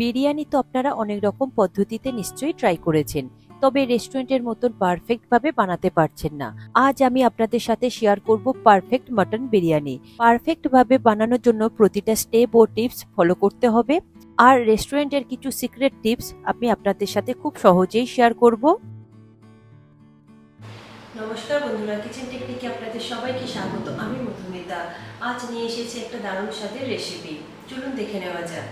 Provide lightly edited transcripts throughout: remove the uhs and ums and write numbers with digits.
বিরিয়ানি তো আপনারা অনেক রকম পদ্ধতিতে নিশ্চয়ই ট্রাই করেছেন, তবে রেস্টুরেন্টের মতন পারফেক্ট ভাবে বানাতে পারছেন না। আজ আমি আপনাদের সাথে শেয়ার করব পারফেক্ট মাটন বিরিয়ানি। পারফেক্ট ভাবে বানানোর জন্য প্রতিটা স্টেপ ও টিপস ফলো করতে হবে, আর রেস্টুরেন্টের কিছু সিক্রেট টিপস আমি আপনাদের সাথে খুব সহজেই শেয়ার করব। নমস্কার বন্ধুরা, কিচেন টেকনিকে আপনাদের সবাইকে স্বাগত। আমি মধুমিতা। আজ নিয়ে এসেছি একটা দারুণ স্বাদের রেসিপি। চলুন দেখে নেওয়া যাক।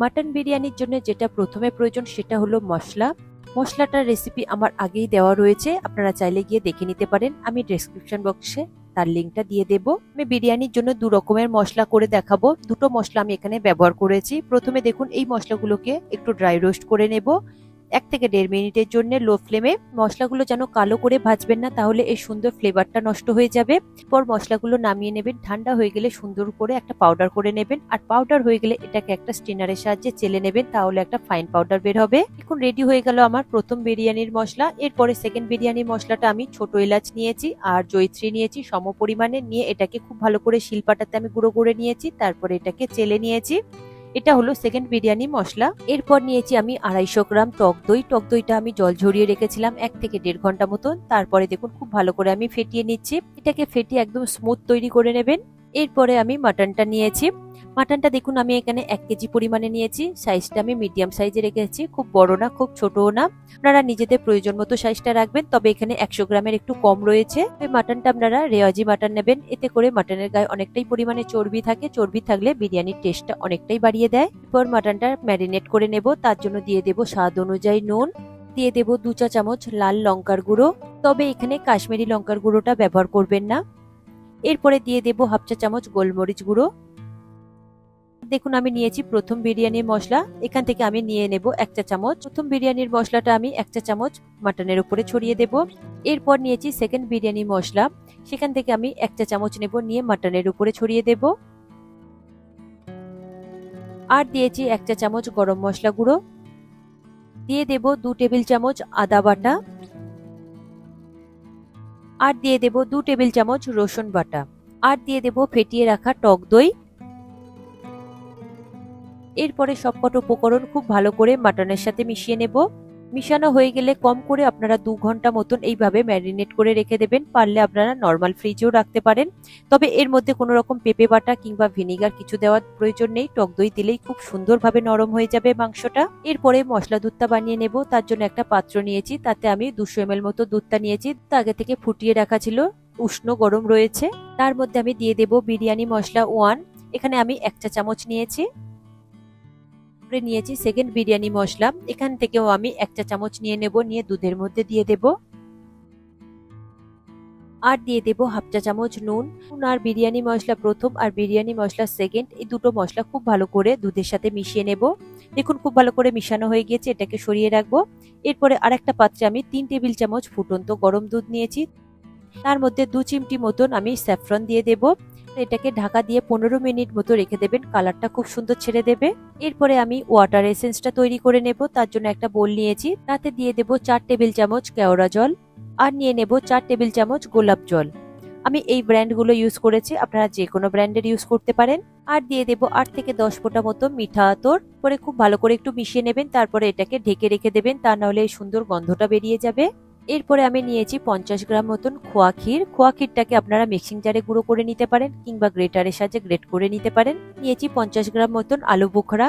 মাটন বিরিয়ানির জন্য যেটা প্রথমে প্রয়োজন সেটা হলো মশলা। মশলাটার রেসিপি আমার আগেই দেওয়া রয়েছে, আপনারা চাইলে গিয়ে দেখে নিতে পারেন। আমি ডেসক্রিপশন বক্সে তার লিঙ্কটা দিয়ে দেব। আমি বিরিয়ানির জন্য দু রকমের মশলা করে দেখাবো। দুটো মশলা আমি এখানে ব্যবহার করেছি। প্রথমে দেখুন এই মশলাগুলোকে একটু ড্রাই রোস্ট করে নেব 1 থেকে 1.5 মিনিটের জন্য লো ফ্লেমে। মশলাগুলো যেন কালো করে ভাজবেন না, তাহলে এই সুন্দর ফ্লেভারটা নষ্ট হয়ে যাবে। পর মশলাগুলো নামিয়ে নেবেন, ঠান্ডা হয়ে গেলে সুন্দর করে একটা পাউডার করে নেবেন। আর পাউডার হয়ে গেলে এটাকে একটা স্ট্রেনারের সাহায্যে চেলে নেবেন, তাহলে একটা ফাইন পাউডার বের হবে। এখন রেডি হয়ে গেল আমার প্রথম বিরিয়ানির মশলা। এরপরে সেকেন্ড বিরিয়ানির মশলাটা আমি ছোট এলাচ নিয়েছি আর জয়িত্রী নিয়েছি সম পরিমাণে, নিয়ে এটাকে খুব ভালো করে শিলপাটাতে আমি গুঁড়ো করে নিয়েছি, তারপরে এটাকে চেলে নিয়েছি। এটা হলো সেকেন্ড বিরিয়ানি মশলা। এরপর নিয়েছি আমি 250 গ্রাম টক দই। টক দইটা আমি জল ঝরিয়ে রেখেছিলাম 1 থেকে 1.5 ঘন্টা মতন। তারপরে দেখুন খুব ভালো করে আমি ফেটিয়ে নিচ্ছি। এটাকে ফেটিয়ে একদম স্মুথ তৈরি করে নেবেন। এরপরে আমি মাটনটা নিয়েছি। মাটনটা দেখুন আমি এখানে 1 কেজি পরিমাণে নিয়েছি। সাইজটা আমি মিডিয়াম সাইজে রেখেছি, খুব বড় না খুব ছোটও না। আপনারা নিজেদের প্রয়োজন মতো সাইজটা রাখবেন, তবে এখানে 100 গ্রামের একটু কম রয়েছে। এই মাটনটা আপনারা রেওয়াজি মাটন নেবেন, এতে করে মাটনের গায়ে অনেকটাই পরিমাণে চর্বি থাকে। চর্বি থাকলে বিরিয়ানির টেস্টটা অনেকটাই বাড়িয়ে দেয়। এরপর মাটনটা ম্যারিনেট করে নেব, তার জন্য দিয়ে দেব স্বাদ অনুযায়ী নুন, দিয়ে দেব 2 চা চামচ লাল লঙ্কার গুঁড়ো, তবে এখানে কাশ্মীরি লঙ্কার গুঁড়োটা ব্যবহার করবেন না। এরপরে দিয়ে দেব 1/2 চা চামচ গোলমরিচ গুঁড়ো। দেখুন আমি নিয়েছি প্রথম বিরিয়ানির মশলা, এখান থেকে আমি নিয়ে নেব 1 চা চামচ। প্রথম বিরিয়ানির মশলাটা আমি 1 চা চামচ মাটনের উপরে ছড়িয়ে দেব। এরপর নিয়েছি সেকেন্ড বিরিয়ানি মশলা, সেখান থেকে আমি 1 চা চামচ নেব, নিয়ে মাটনের উপরে ছড়িয়ে দেব। আর দিয়েছি 1 চা চামচ গরম মশলা গুঁড়ো, দিয়ে দেব 2 টেবিল চামচ আদা বাটা, আর দিয়ে দেব 2 টেবিল চামচ রসুন বাটা, আর দিয়ে দেব ফেটিয়ে রাখা টক দই। এরপরে সবকটা উপকরণ খুব ভালো করে মাটনের সাথে মিশিয়ে নেব। মিশানো হয়ে গেলে কম করে আপনারা 2 ঘন্টা মতন এইভাবে ম্যারিনেট করে রেখে দেবেন। পারলে আপনারা নর্মাল ফ্রিজেও রাখতে পারেন, তবে এর মধ্যে কোনো রকম পেঁপে বাটা কিংবা ভিনিগার কিছু দেওয়ার প্রয়োজন নেই। টক দই দিলেই খুব সুন্দরভাবে নরম হয়ে যাবে মাংসটা। এরপরে মশলা দুধটা বানিয়ে নেব, তার জন্য একটা পাত্র নিয়েছি, তাতে আমি 200 ml মতো দুধটা নিয়েছি। তা আগে থেকে ফুটিয়ে রাখা ছিল, উষ্ণ গরম রয়েছে। তার মধ্যে আমি দিয়ে দেব বিরিয়ানি মশলা 1, এখানে আমি 1 চা চামচ নিয়েছি। নিয়েছি সেকেন্ড বিরিয়ানি মশলা, এখান থেকেও আমি 1 চা চামচ নিয়ে নেব, নিয়ে দুধের মধ্যে দিয়ে দেব। আর দিয়ে দেব 1/2 চা চামচ নুন। আর বিরিয়ানি মশলা প্রথম আর বিরিয়ানি মশলা সেকেন্ড, এই দুটো মশলা খুব ভালো করে দুধের সাথে মিশিয়ে নেব। দেখুন খুব ভালো করে মিশানো হয়ে গিয়েছে, এটাকে সরিয়ে রাখবো। এরপরে আরেকটা পাত্রে আমি 3 টেবিল চামচ ফুটন্ত গরম দুধ নিয়েছি, তার মধ্যে 2 চিমটি মতন আমি স্যাফরন দিয়ে দেব। এটাকে ঢাকা দিয়ে 15 মিনিট মতো রেখে দেবেন, কালারটা খুব সুন্দর ছেড়ে দেবে। এরপরে আমি ওয়াটার এসেন্সটা তৈরি করে নেব, তার জন্য একটা বোল নিয়েছি, তাতে দিয়ে দেব 4 টেবিল চামচ কেওড়া জল, আর নিয়ে নেব 4 টেবিল চামচ গোলাপ জল। আমি এই ব্র্যান্ডগুলো ইউজ করেছি, আপনারা যে কোনো ব্র্যান্ডের ইউজ করতে পারেন। আর দিয়ে দেব 8 থেকে 10 ফোঁটা মতো মিঠা আতর। পরে খুব ভালো করে একটু মিশিয়ে নেবেন, তারপরে এটাকে ঢেকে রেখে দেবেন, তা নাহলে এই সুন্দর গন্ধটা বেরিয়ে যাবে। এরপরে আমি নিয়েছি 50 গ্রাম মতন খোয়া ক্ষীর। খোয়া ক্ষীরটাকে আপনারা মিক্সিং জারে গুঁড়ো করে নিতে পারেন, কিংবা গ্রেটারের সাহায্যে গ্রেট করে নিতে পারেন। নিয়েছি 50 গ্রাম মতন আলু বোখরা,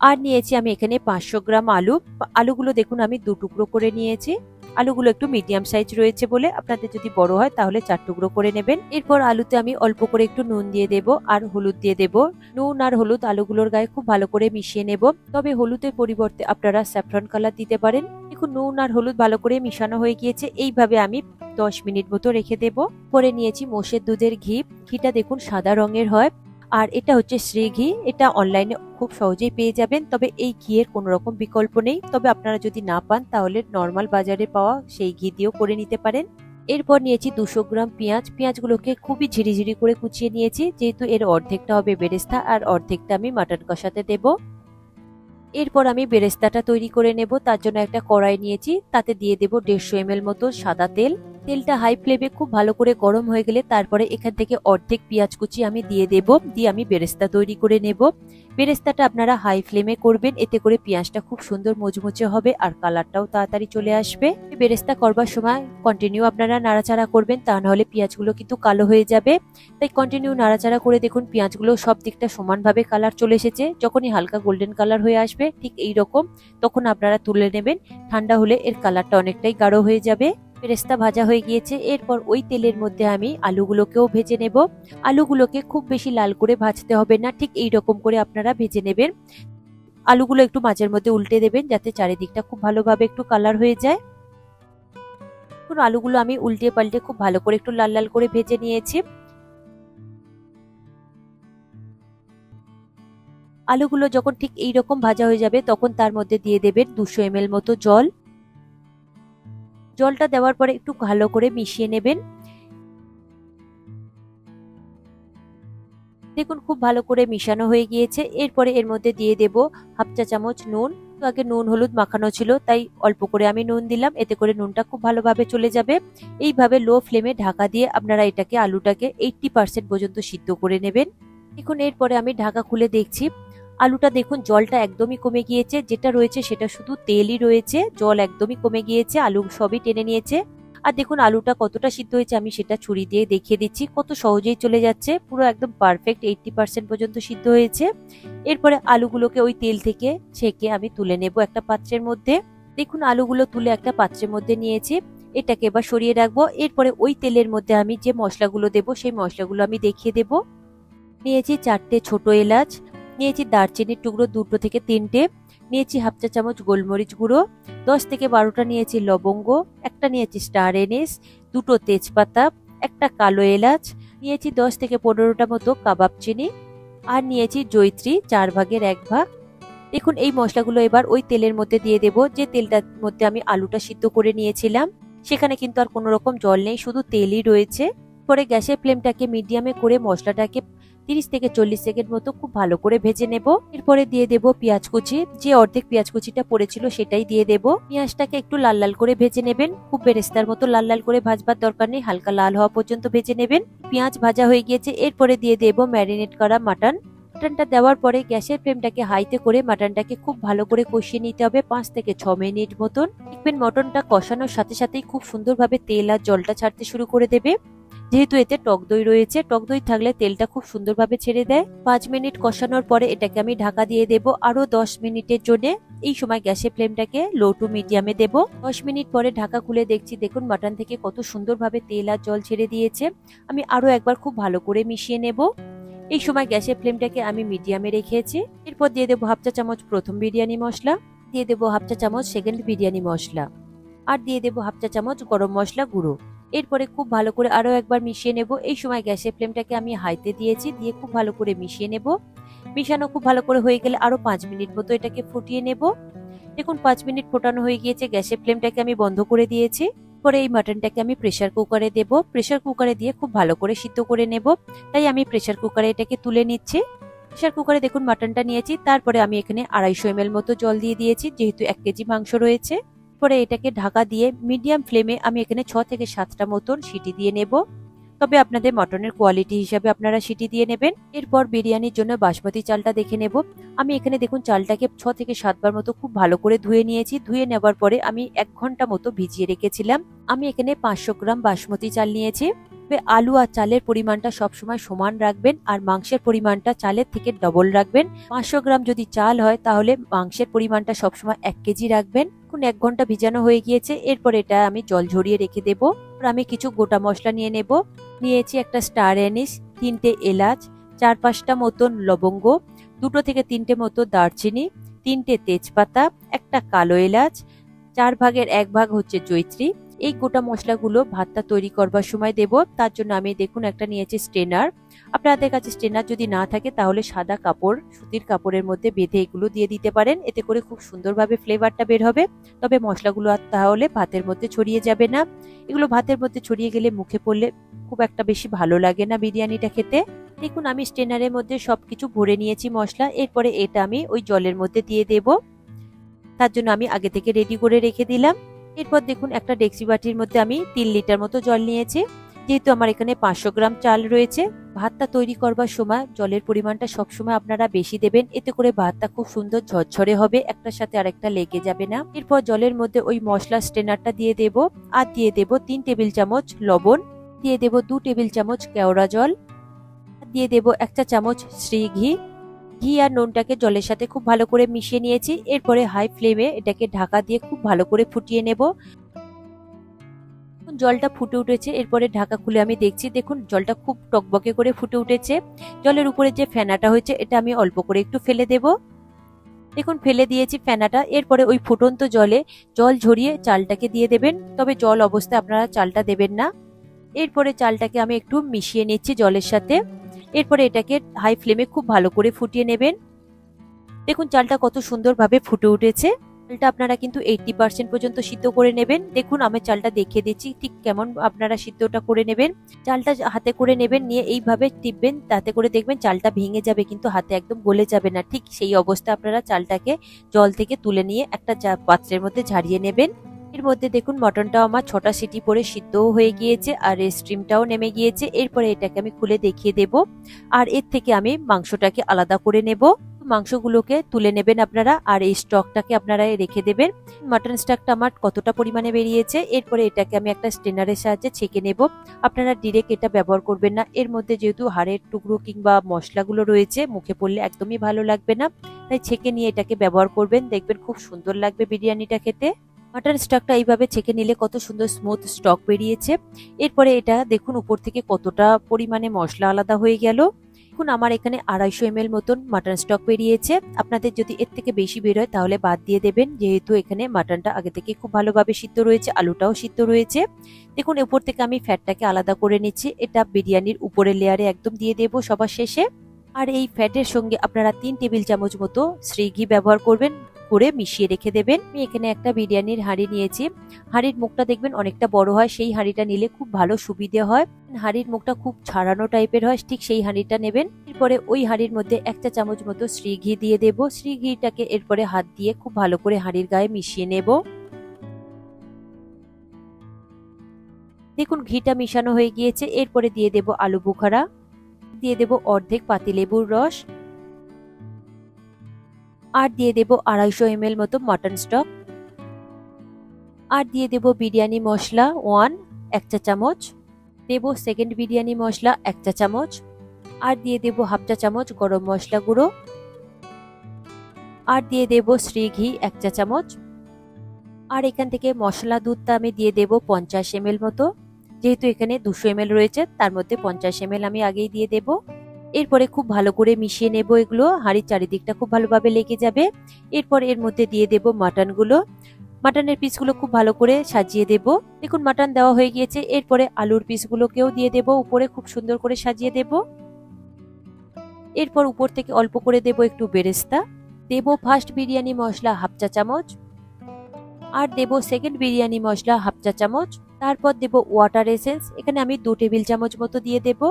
আর নিয়েছি আমি এখানে 500 গ্রাম আলু। আলুগুলো দেখুন আমি 2 টুকরো করে নিয়েছি। আলুগুলো একটু মিডিয়াম সাইজ রয়েছে বলে, আপনাদের যদি বড় হয় তাহলে 4 টুকরো করে নেবেন। এরপর আলুতে আমি অল্প করে একটু নুন দিয়ে দেব আর হলুদ দিয়ে দেব। নুন আর হলুদ আলুগুলোর গায়ে খুব ভালো করে মিশিয়ে নেব, তবে হলুদের পরিবর্তে আপনারা স্যাফরন কালার দিতে পারেন। দেখুন নুন আর হলুদ ভালো করে মিশানো হয়ে গিয়েছে, এইভাবে আমি 10 মিনিট মতো রেখে দেব। পরে নিয়েছি মোষের দুধের ঘি। ঘিটা দেখুন সাদা রঙের হয়, আর এটা হচ্ছে শ্রী ঘি। এটা অনলাইনে খুব সহজেই পেয়ে যাবেন, তবে এই ঘিয়ের কোনো রকম বিকল্প নেই। তবে আপনারা যদি না পান তাহলে নর্মাল বাজারে পাওয়া সেই ঘি দিয়েও করে নিতে পারেন। এরপর নিয়েছি 200 গ্রাম পেঁয়াজ। পেঁয়াজগুলোকে খুবই ঝিরিঝিরি করে কুচিয়ে নিয়েছি, যেহেতু এর অর্ধেকটা হবে বেরেস্তা আর অর্ধেকটা আমি মাটন কষাতে দেব। এরপর আমি বেরেস্তাটা তৈরি করে নেব, তার জন্য একটা কড়াই নিয়েছি, তাতে দিয়ে দেব 150 ml মতো সাদা তেল। তেলটা হাই ফ্লেমে খুব ভালো করে গরম হয়ে গেলে তারপরে এখান থেকে অর্ধেক পেঁয়াজ কুচি আমি দিয়ে দেব, দিয়ে আমি বেরেস্তা তৈরি করে নেব। বেরেস্তাটা আপনারা হাই ফ্লেমে করবেন, এতে করে পেঁয়াজটা খুব সুন্দর মুচমুচে হবে আর কালারটাও তাড়াতাড়ি চলে আসবে। বেরেস্তা করবার সময় কন্টিনিউ আপনারা নাড়াচাড়া করবেন, তা নাহলে পেঁয়াজগুলো কিন্তু কালো হয়ে যাবে। তাই কন্টিনিউ নাড়াচাড়া করে দেখুন পেঁয়াজগুলো সব দিকটা সমানভাবে কালার চলে এসেছে। যখনই হালকা গোল্ডেন কালার হয়ে আসবে ঠিক এই রকম, তখন আপনারা তুলে নেবেন। ঠান্ডা হলে এর কালারটা অনেকটাই গাঢ় হয়ে যাবে। বেরেস্তা ভাজা হয়ে গিয়েছে, এরপর ওই তেলের মধ্যে আমি আলুগুলোকেও ভেজে নেব। আলুগুলোকে খুব বেশি লাল করে ভাজতে হবে না, ঠিক এই রকম করে আপনারা ভেজে নেবেন। আলুগুলো একটু মাঝের মধ্যে উল্টে দেবেন যাতে চারিদিকটা খুব ভালোভাবে একটু কালার হয়ে যায়। আলুগুলো আমি উল্টে পাল্টে খুব ভালো করে একটু লাল লাল করে ভেজে নিয়েছি। আলুগুলো যখন ঠিক এই রকম ভাজা হয়ে যাবে তখন তার মধ্যে দিয়ে দেবেন 200 ml মতো জল। জলটা দেওয়ার পরে একটু ভালো করে মিশিয়ে নেবেন। দেখুন খুব ভালো করে মিশানো হয়ে গিয়েছে। এরপরে এর মধ্যে দিয়ে দেব হাফ চা চামচ নুন। তো আগে নুন হলুদ মাখানো ছিল তাই অল্প করে আমি নুন দিলাম, এতে করে নুনটা খুব ভালোভাবে চলে যাবে। এইভাবে লো ফ্লেমে ঢাকা দিয়ে আপনারা এটাকে আলুটাকে 80% পর্যন্ত সিদ্ধ করে নেবেন। দেখুন এরপরে আমি ঢাকা খুলে দেখছি, আলুটা দেখুন জলটা একদমই কমে গিয়েছে, যেটা রয়েছে সেটা শুধু তেলই রয়েছে, জল একদমই কমে গিয়েছে, আলু সবই টেনে নিয়েছে। আর দেখুন আলুটা কতটা সিদ্ধ হয়েছে আমি সেটা ছুরি দিয়ে দেখিয়ে দিচ্ছি, কত সহজেই চলে যাচ্ছে, পুরো একদম পারফেক্ট 80% পর্যন্ত সিদ্ধ হয়েছে। এরপরে আলুগুলোকে ওই তেল থেকে ছেঁকে আমি তুলে নেব একটা পাত্রের মধ্যে। দেখুন আলুগুলো তুলে একটা পাত্রের মধ্যে নিয়েছি, এটাকে এবার সরিয়ে রাখবো। এরপরে ওই তেলের মধ্যে আমি যে মশলাগুলো দেবো সেই মশলাগুলো আমি দেখিয়ে দেব। নিয়েছি 4টে ছোট এলাচ, নিয়েছি দারচিনির টুকরো 2 থেকে 3টে, নিয়েছি হাফ চা চামচ গোলমরিচ গুঁড়ো, 10 থেকে 12টা নিয়েছি লবঙ্গ, একটা নিয়েছি স্টার এনিস, 2টো তেজপাতা, একটা কালো এলাচ, নিয়েছি 10 থেকে 15টা মতো কাবাব চিনি, আর নিয়েছি জয়িত্রী 4 ভাগের 1 ভাগ। দেখুন এই মশলাগুলো এবার ওই তেলের মধ্যে দিয়ে দেব, যে তেলটার মধ্যে আমি আলুটা সিদ্ধ করে নিয়েছিলাম। সেখানে কিন্তু আর কোনো রকম জল নেই, শুধু তেলই রয়েছে। পরে গ্যাসের ফ্লেমটাকে মিডিয়ামে করে মশলাটাকে 30 থেকে 40 সেকেন্ড মতো খুব ভালো করে ভেজে নেব। এরপরে দিয়ে দেব পেঁয়াজ কুচি, যে অর্ধেক পেঁয়াজ কুচিটা পড়েছিল সেটাই দিয়ে দেব। পেঁয়াজটাকে একটু লাল লাল করে ভেজে নেবেন, খুব বেরেস্তার মতো লাল লাল করে ভাজবার দরকার নেই, হালকা লাল হওয়া পর্যন্ত ভেজে নেবেন। পেঁয়াজ ভাজা হয়ে গিয়েছে, এরপরে দিয়ে দেব ম্যারিনেট করা মাটন। মাটনটা দেওয়ার পরে গ্যাসের ফ্লেমটাকে হাইতে করে মাটনটাকে খুব ভালো করে কষিয়ে নিতে হবে 5 থেকে 6 মিনিট মতন। দেখবেন মটনটা কষানোর সাথে সাথেই খুব সুন্দরভাবে তেল আর জলটা ছাড়তে শুরু করে দেবে। যেহেতু এতে টক দই রয়েছে, টক দই থাকলে তেলটা খুব সুন্দরভাবে ছেড়ে দেয়। 5 মিনিট কষানোর পরে এটাকে আমি ঢাকা দিয়ে দেব আরো 10 মিনিটের জন্য। এই সময় গ্যাসের ফ্লেমটাকে লো টু মিডিয়ামে দেব। 10 মিনিট পরে ঢাকা খুলে দেখছি, দেখুন মাটন থেকে কত সুন্দরভাবে তেল আর জল ছেড়ে দিয়েছে। আমি আরো একবার খুব ভালো করে মিশিয়ে নেব। এই সময় গ্যাসের ফ্লেমটাকে আমি মিডিয়ামে রেখেছি। এরপর দিয়ে দেবো হাফ চা চামচ প্রথম বিরিয়ানি মশলা, দিয়ে দেবো হাফ চা চামচ সেকেন্ড বিরিয়ানি মশলা, আর দিয়ে দেবো হাফ চা চামচ গরম মশলা গুঁড়ো। এরপরে খুব ভালো করে আরো একবার মিশিয়ে নেব। এই সময় গ্যাসের ফ্লেমটাকে আমি হাইতে দিয়েছি, দিয়ে খুব ভালো করে মিশিয়ে নেব। মিশানো খুব ভালো করে হয়ে গেলে আরো 5 মিনিট মতো এটাকে ফুটিয়ে নেব। দেখুন 5 মিনিট ফোটানো হয়ে গিয়েছে, গ্যাসের ফ্লেমটাকে আমি বন্ধ করে দিয়েছি। পরে এই মাটনটাকে আমি প্রেসার কুকারে দেব। প্রেসার কুকারে দিয়ে খুব ভালো করে সিদ্ধ করে নেব, তাই আমি প্রেসার কুকারে এটাকে তুলে নিচ্ছি। প্রেসার কুকারে দেখুন মাটনটা নিয়েছি, তারপরে আমি এখানে 250 ml মতো জল দিয়ে দিয়েছি, যেহেতু 1 কেজি মাংস রয়েছে। পরে এটাকে ঢাকা দিয়ে মিডিয়াম ফ্লেমে আমি এখানে 6 থেকে 7টা মতন সিটি দিয়ে নেব। তবে আপনাদের মটনের কোয়ালিটি হিসাবে আপনারা সিটি দিয়ে নেবেন। এরপর বিরিয়ানির জন্য বাসমতি চালটা দেখে নেব। আমি এখানে দেখুন চালটাকে 6 থেকে 7 বার মতো খুব ভালো করে ধুয়ে নিয়েছি। ধুয়ে নেবার পরে আমি 1 ঘন্টা মতো ভিজিয়ে রেখেছিলাম। আমি এখানে 500 গ্রাম বাসমতি চাল নিয়েছি। আলু আর চালের পরিমাণটা সবসময় সমান রাখবেন, আর মাংসের পরিমাণটা চালের থেকে ডবল রাখবেন। 500 গ্রাম যদি চাল হয় তাহলে মাংসের পরিমাণটা সবসময় 1 কেজি রাখবেন। এখন 1 ঘন্টা ভিজানো হয়ে গিয়েছে, এরপর এটা আমি জল ঝরিয়ে রেখে দেব। আমি কিছু গোটা মশলা নিয়ে নেব। নিয়েছি একটা স্টার এনিস, 3টে এলাচ, 4-5টা মতন লবঙ্গ, 2 থেকে 3টে মতো দারচিনি, 3টে তেজপাতা, একটা কালো এলাচ, 4 ভাগের 1 ভাগ হচ্ছে জয়িত্রী। এই গোটা মশলাগুলো ভাতটা তৈরি করবার সময় দেব। তার জন্য আমি দেখুন একটা নিয়েছি স্ট্রেনার। আপনাদের কাছে স্ট্রেনার যদি না থাকে তাহলে সাদা কাপড়, সুতির কাপড়ের মধ্যে বেঁধে এগুলো দিয়ে দিতে পারেন, এতে করে খুব সুন্দরভাবে ফ্লেভারটা বের হবে। তবে মশলাগুলো আর তাহলে ভাতের মধ্যে ছড়িয়ে যাবে না। এগুলো ভাতের মধ্যে ছড়িয়ে গেলে মুখে পড়লে খুব একটা বেশি ভালো লাগে না বিরিয়ানিটা খেতে। দেখুন আমি স্ট্রেনারের মধ্যে সবকিছু ভরে নিয়েছি মশলা। এরপরে এটা আমি ওই জলের মধ্যে দিয়ে দেব। তার জন্য আমি আগে থেকে রেডি করে রেখে দিলাম। এরপর দেখুন একটা ডেক্সি বাটির মধ্যে আমি 3 লিটার মতো জল নিয়েছি। যেহেতু আমার এখানে 500 গ্রাম চাল রয়েছে, ভাতটা তৈরি করবার সময় জলের পরিমাণটা সবসময় আপনারা বেশি দেবেন, এতে করে ভাতটা খুব সুন্দর ঝরঝরে হবে, একটার সাথে আরেকটা লেগে যাবে না। এরপর জলের মধ্যে ওই মশলা স্ট্রেনারটা দিয়ে দেব, আর দিয়ে দেব 3 টেবিল চামচ লবণ, দিয়ে দেব 2 টেবিল চামচ কেওড়া জল, দিয়ে দেব 1 চা চামচ শ্রী ঘি। ঘি আর নুনটাকে জলের সাথে খুব ভালো করে মিশিয়ে নিয়েছি। এরপরে হাই ফ্লেমে এটাকে ঢাকা দিয়ে খুব ভালো করে ফুটিয়ে নেব। জলটা ফুটে উঠেছে, এরপরে ঢাকা খুলে আমি দেখছি, দেখুন জলটা খুব টকবকে করে ফুটে উঠেছে। জলের উপরে যে ফেনাটা হয়েছে এটা আমি অল্প করে একটু ফেলে দেব। দেখুন ফেলে দিয়েছি ফেনাটা। এরপরে ওই ফুটন্ত জলে জল ঝরিয়ে চালটাকে দিয়ে দেবেন, তবে জল অবস্থায় আপনারা চালটা দেবেন না। এরপরে চালটাকে আমি একটু মিশিয়ে নিচ্ছি জলের সাথে। এরপরে এটাকে হাই ফ্লেমে খুব ভালো করে ফুটিয়ে নেবেন। দেখুন চালটা কত সুন্দরভাবে ফুটে উঠেছে। চালটা আপনারা কিন্তু 80% পর্যন্ত সিদ্ধ করে নেবেন। দেখুন আমি চালটা দেখিয়ে দিচ্ছি ঠিক কেমন আপনারা সিদ্ধটা করে নেবেন। চালটা হাতে করে নেবেন, নিয়ে এইভাবে টিপবেন, তাতে করে দেখবেন চালটা ভেঙে যাবে, কিন্তু হাতে একদম গলে যাবে না। ঠিক সেই অবস্থায় আপনারা চালটাকে জল থেকে তুলে নিয়ে একটা পাত্রের মধ্যে ঝারিয়ে নেবেন। এর মধ্যে দেখুন মটনটাও আমার 6টা সিটি পরে সিদ্ধও হয়ে গিয়েছে, আর এই স্টিমটাও নেমে গিয়েছে। এরপরে এটাকে আমি খুলে দেখিয়ে দেব, আর এর থেকে আমি মাংসটাকে আলাদা করে নেব। মাংসগুলোকে তুলে নেবেন আপনারা, আর এই স্টকটাকে আপনারা রেখে দেবেন। মাটন স্টকটা আমার কতটা পরিমাণে বেরিয়েছে, এরপরে এটাকে আমি একটা স্ট্রেনারের সাহায্যে ছেঁকে নেব। আপনারা ডিরেক্ট এটা ব্যবহার করবেন না, এর মধ্যে যেহেতু হাড়ের টুকরো কিংবা মশলাগুলো রয়েছে, মুখে পড়লে একদমই ভালো লাগবে না, তাই ছেঁকে নিয়ে এটাকে ব্যবহার করবেন, দেখবেন খুব সুন্দর লাগবে বিরিয়ানিটা খেতে। মাটন স্টকটা এইভাবে ছেঁকে নিলে কত সুন্দর স্মুথ স্টক বেরিয়েছে। এরপরে এটা দেখুন উপর থেকে কতটা পরিমাণে মশলা আলাদা হয়ে গেল। দেখুন আমার এখানে 250 ml মতন মাটন স্টক বেরিয়েছে। আপনাদের যদি এর থেকে বেশি বের হয় তাহলে বাদ দিয়ে দেবেন, যেহেতু এখানে মাটনটা আগে থেকে খুব ভালোভাবে সিদ্ধ রয়েছে, আলুটাও সিদ্ধ রয়েছে। দেখুন উপর থেকে আমি ফ্যাটটাকে আলাদা করে নিচ্ছি, এটা বিরিয়ানির উপরের লেয়ারে একদম দিয়ে দেব সবার শেষে। আর এই ফ্যাটের সঙ্গে আপনারা 3 টেবিল চামচ মতো শ্রী ঘি ব্যবহার করবেন, করে মিশিয়ে রেখে দেবেন। আমি এখানে একটা বিরিয়ানির হাঁড়ি নিয়েছি। হাঁড়ির মুখটা দেখবেন অনেকটা বড় হয়, সেই হাঁড়িটা নিলে খুব ভালো সুবিধে হয়। হাঁড়ির মুখটা খুব ছাড়ানো টাইপের হয়, ঠিক সেই হাঁড়িটা নেবেন। এরপরে ওই হাঁড়ির মধ্যে 1 চা চামচ মতো শ্রী ঘি দিয়ে দেব। শ্রী ঘিটাকে এরপরে হাত দিয়ে খুব ভালো করে হাঁড়ির গায়ে মিশিয়ে নেব। দেখুন ঘিটা মিশানো হয়ে গিয়েছে। এরপরে দিয়ে দেব আলু বুখারা, দিয়ে দেব অর্ধেক পাতিলেবুর রস, আর দিয়ে দেব 250 ml মতো মটন স্টক, আর দিয়ে দেব বিরিয়ানি মশলা 1 চা চামচ, দেব সেকেন্ড বিরিয়ানি মশলা 1 চা চামচ, আর দিয়ে দেব হাফ চা চামচ গরম মশলা গুঁড়ো, আর দিয়ে দেব শ্রী ঘি 1 চা চামচ। আর এখান থেকে মশলা দুধটা আমি দিয়ে দেব 50 ml মতো, যেহেতু এখানে 200 ml রয়েছে তার মধ্যে 50 ml আমি আগেই দিয়ে দেব। এরপরে খুব ভালো করে মিশিয়ে নেব, এগুলো হাঁড়ির চারিদিকটা খুব ভালোভাবে লেগে যাবে। এরপর এর মধ্যে দিয়ে দেব মাটনগুলো, মাটনের পিসগুলো খুব ভালো করে সাজিয়ে দেব। দেখুন মাটন দেওয়া হয়ে গিয়েছে। এরপরে আলুর পিসগুলোকেও দিয়ে দেব, উপরে খুব সুন্দর করে সাজিয়ে দেব। এরপর উপর থেকে অল্প করে দেব একটু বেরেস্তা, দেব ফার্স্ট বিরিয়ানি মশলা হাফ চা চামচ, আর দেব সেকেন্ড বিরিয়ানি মশলা হাফ চা চামচ। তারপর দেব ওয়াটার এসেন্স, এখানে আমি 2 টেবিল চামচ মতো দিয়ে দেব।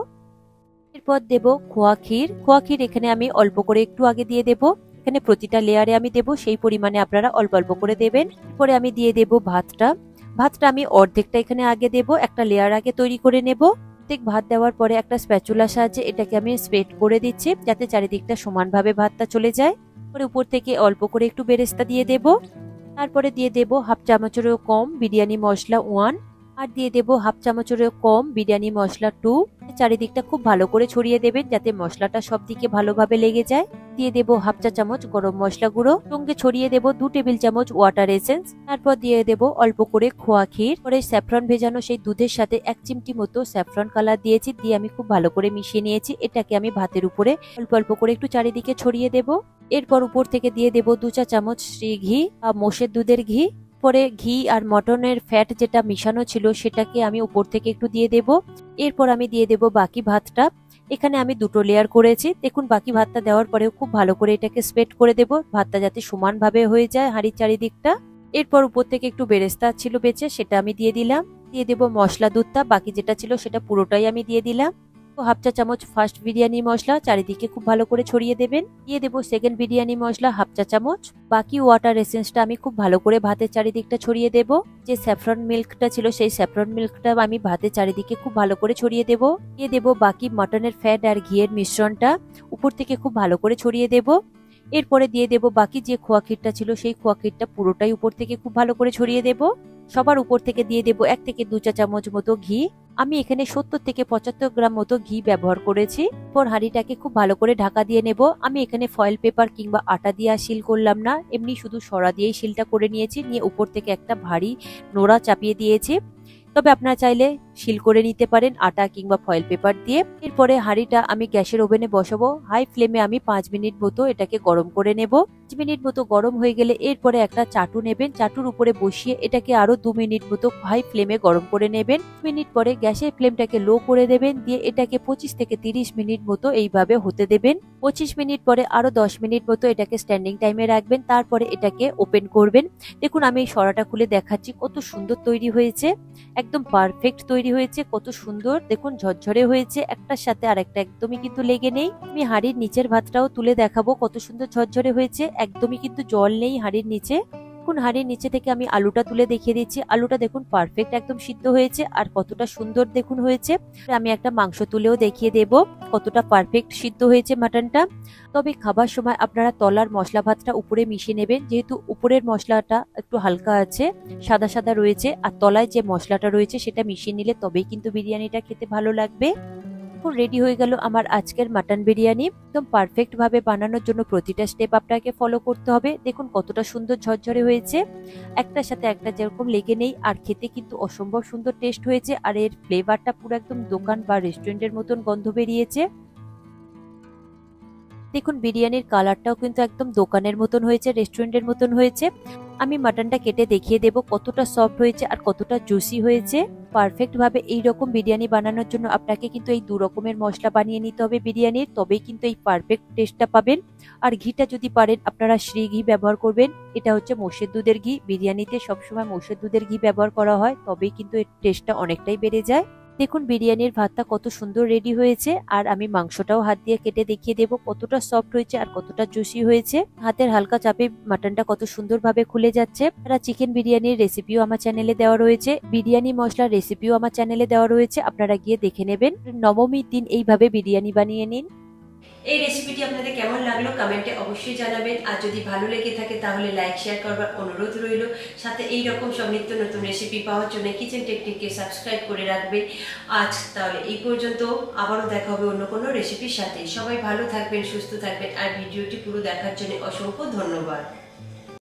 এরপর দেব খোয়া ক্ষীর, খোয়া ক্ষীর এখানে আমি অল্প করে একটু আগে দিয়ে দেব। এখানে প্রতিটা লেয়ারে আমি দেব, সেই পরিমাণে আপনারা অল্প অল্প করে দেবেন। এরপরে আমি দিয়ে দেব ভাতটা, ভাতটা আমি অর্ধেকটা এখানে আগে দেব, একটা লেয়ার আগে তৈরি করে নেব। অর্ধেক ভাত দেওয়ার পরে একটা স্প্যাচুলার সাহায্যে এটাকে আমি স্প্রেড করে দিচ্ছি, যাতে চারিদিকটা সমানভাবে ভাতটা চলে যায়। পরে উপর থেকে অল্প করে একটু বেরেস্তা দিয়ে দেব। তারপরে দিয়ে দেব হাফ চামচেরও কম বিরিয়ানি মশলা 1, আর দিয়ে দেব হাফ চামচেরও কম বিরিয়ানি মশলা 2। চারিদিকটা খুব ভালো করে ছড়িয়ে দেবেন, যাতে মশলাটা সব দিকে ভালোভাবে লেগে যায়। দিয়ে দেব হাফ চা চামচ গরম মশলা গুঁড়ো, সঙ্গে ছড়িয়ে দেব 2 টেবিল চামচ ওয়াটার এসেন্স। তারপর দিয়ে দেব অল্প করে খোয়া ক্ষীর, পরে স্যাফরন ভেজানো সেই দুধের সাথে 1 চিমটি মতো স্যাফরন কালার দিয়েছি, দিয়ে আমি খুব ভালো করে মিশিয়ে নিয়েছি। এটাকে আমি ভাতের উপরে অল্প অল্প করে একটু চারিদিকে ছড়িয়ে দেব। এরপর উপর থেকে দিয়ে দেব 2 চা চামচ শ্রী ঘি বা মোষের দুধের ঘি। পরে ঘি আর মটনের ফ্যাট যেটা মিশানো ছিল সেটাকে আমি উপর থেকে একটু দিয়ে দেব। এরপর আমি দিয়ে দেব বাকি ভাতটা, এখানে আমি 2টো লেয়ার করেছি। দেখুন বাকি ভাতটা দেওয়ার পরেও খুব ভালো করে এটাকে স্প্রেড করে দেব, ভাতটা যাতে সমানভাবে হয়ে যায় হাঁড়ির চারিদিকটা। এরপর উপর থেকে একটু বেরেস্তা ছিল বেঁচে, সেটা আমি দিয়ে দিলাম। দিয়ে দেব মশলা দুধটা, বাকি যেটা ছিল সেটা পুরোটাই আমি দিয়ে দিলাম। হাফ চা চামচ ফার্স্ট বিরিয়ানি মশলা চারিদিকে খুব ভালো করে ছড়িয়ে দেবেন। দিয়ে দেবো সেকেন্ড বিরিয়ানি মশলা হাফ চা চামচ। বাকি ওয়াটার এসেন্সটা আমি খুব ভালো করে ভাতের চারিদিকটা ছড়িয়ে দেব। যে স্যাফরন মিল্কটা ছিল সেই স্যাফরন মিল্কটা আমি ভাতের চারিদিকে খুব ভালো করে ছড়িয়ে দেব। দিয়ে দেবো বাকি মাটনের ফ্যাট আর ঘিয়ের মিশ্রণটা উপর থেকে খুব ভালো করে ছড়িয়ে দেব। এরপরে দিয়ে দেব বাকি যে খোয়া ক্ষীরটা ছিল সেই খোয়া ক্ষীরটা পুরোটাই উপর থেকে খুব ভালো করে ছড়িয়ে দেব। সবার উপর থেকে দিয়ে দেব 1 থেকে 2 চা চামচ মতো ঘি। আমি এখানে 70 থেকে 75 গ্রাম মতো ঘি ব্যবহার করেছি। পর হাঁড়িটাকে খুব ভালো করে ঢাকা দিয়ে নেব। আমি এখানে ফয়েল পেপার কিংবা আটা দিয়ে শিল করলাম না, এমনি শুধু সরা দিয়েই শিলটা করে নিয়েছি। নিয়ে উপর থেকে একটা ভারী নোড়া চাপিয়ে দিয়েছি। তবে আপনারা চাইলে শিল করে নিতে পারেন আটা কিংবা ফয়েল পেপার দিয়ে। এরপরে হাঁড়িটা আমি গ্যাসের ওভেনে বসাবো। হাই ফ্লেমে আমি 5 মিনিট মতো এটাকে গরম করে নেব। 5 মিনিট মতো গরম হয়ে গেলে এরপরে একটা চাটু নেবেন, চাটুর উপরে বসিয়ে এটাকে আরো 2 মিনিট মতো হাই ফ্লেমে গরম করে নেবেন। মিনিট পরে গ্যাসের ফ্লেমটাকে লো করে দেবেন। দিয়ে এটাকে 25 থেকে 30 মিনিট মতো এইভাবে হতে দেবেন। 25 মিনিট পরে আরো 10 মিনিট মতো এটাকে স্ট্যান্ডিং টাইমে রাখবেন। তারপরে এটাকে ওপেন করবেন। দেখুন আমি এই সরাটা খুলে দেখাচ্ছি কত সুন্দর তৈরি হয়েছে, একদম পারফেক্ট তৈরি হয়েছে, কত সুন্দর দেখুন ঝরঝরে হয়েছে, একটার সাথে আরেকটা একদমই কিন্তু লেগে নেই। আমি হাঁড়ির নিচের ভাতটাও তুলে দেখাবো কত সুন্দর ঝরঝরে হয়েছে, একদমই কিন্তু জল নেই হাঁড়ির নিচে। দেখুন হাঁড়ির নিচে থেকে আমি আলুটা তুলে দেখিয়ে দিচ্ছি, আলুটা দেখুন পারফেক্ট একদম সিদ্ধ হয়েছে আর কতটা সুন্দর দেখুন হয়েছে। আমি একটা মাংস তুলেও দেখিয়ে দেব কতটা পারফেক্ট সিদ্ধ হয়েছে মাটনটা। তবে খাবার সময় আপনারা তলার মশলা ভাতটা উপরে মিশিয়ে নেবেন, যেহেতু উপরের মশলাটা একটু হালকা আছে, সাদা সাদা রয়েছে, আর তলায় যে মশলাটা রয়েছে সেটা মিশিয়ে নিলে তবেই কিন্তু বিরিয়ানিটা খেতে ভালো লাগবে। রেডি হয়ে গেল আমার আজকের মাটন বিরিয়ানি। একদম পারফেক্ট ভাবে বানানোর জন্য প্রতিটা স্টেপ আপনাকে ফলো করতে হবে। দেখুন কতটা সুন্দর ঝরঝরে হয়েছে, একটার সাথে একটা যেরকম লেগে নেই, আর খেতে কিন্তু অসম্ভব সুন্দর টেস্ট হয়েছে। আর এর ফ্লেভারটা পুরো একদম দোকান বা রেস্টুরেন্টের মতন গন্ধ বেরিয়েছে। দেখুন বিরিয়ানির কালারটাও কিন্তু একদম দোকানের মতন হয়েছে, রেস্টুরেন্টের মতন হয়েছে। আমি মাটনটা কেটে দেখিয়ে দেব কতটা সফট হয়েছে আর কতটা জুসি হয়েছে। পারফেক্ট ভাবে এইরকম বিরিয়ানি বানানোর জন্য আপনাকে কিন্তু এই 2 রকমের মশলা বানিয়ে নিতে হবে বিরিয়ানির, তবেই কিন্তু এই পারফেক্ট টেস্টটা পাবেন। আর ঘিটা যদি পারেন আপনারা শ্রী ঘি ব্যবহার করবেন, এটা হচ্ছে মোষের দুধের ঘি। বিরিয়ানিতে সবসময় মোষের দুধের ঘি ব্যবহার করা হয়, তবেই কিন্তু এর টেস্টটা অনেকটাই বেড়ে যায়। দেখুন বিরিয়ানির ভাতটা কত সুন্দর রেডি হয়েছে। আর আমি মাংসটাও হাত দিয়ে কেটে দেখিয়ে দেব কতটা সফট হয়েছে আর কতটা জুসি হয়েছে। হাতের হালকা চাপে মাটনটা কত সুন্দরভাবে খুলে যাচ্ছে। আর চিকেন বিরিয়ানির রেসিপিও আমার চ্যানেলে দেওয়া রয়েছে, বিরিয়ানি মশলার রেসিপিও আমার চ্যানেলে দেওয়া রয়েছে, আপনারা গিয়ে দেখে নেবেন। নবমীর দিন এইভাবে বিরিয়ানি বানিয়ে নিন। এই রেসিপিটি আপনাদের কেমন লাগলো কমেন্টে অবশ্যই জানাবেন। আর যদি ভালো লেগে থাকে তাহলে লাইক শেয়ার করবার অনুরোধ রইল। সাথে এই রকম সব নিত্য নতুন রেসিপি পাওয়ার জন্য কিচেন টেকনিককে সাবস্ক্রাইব করে রাখবেন। আজ তাহলে এই পর্যন্ত, আবারও দেখা হবে অন্য কোনো রেসিপির সাথে। সবাই ভালো থাকবেন, সুস্থ থাকবেন, আর ভিডিওটি পুরো দেখার জন্য অসংখ্য ধন্যবাদ।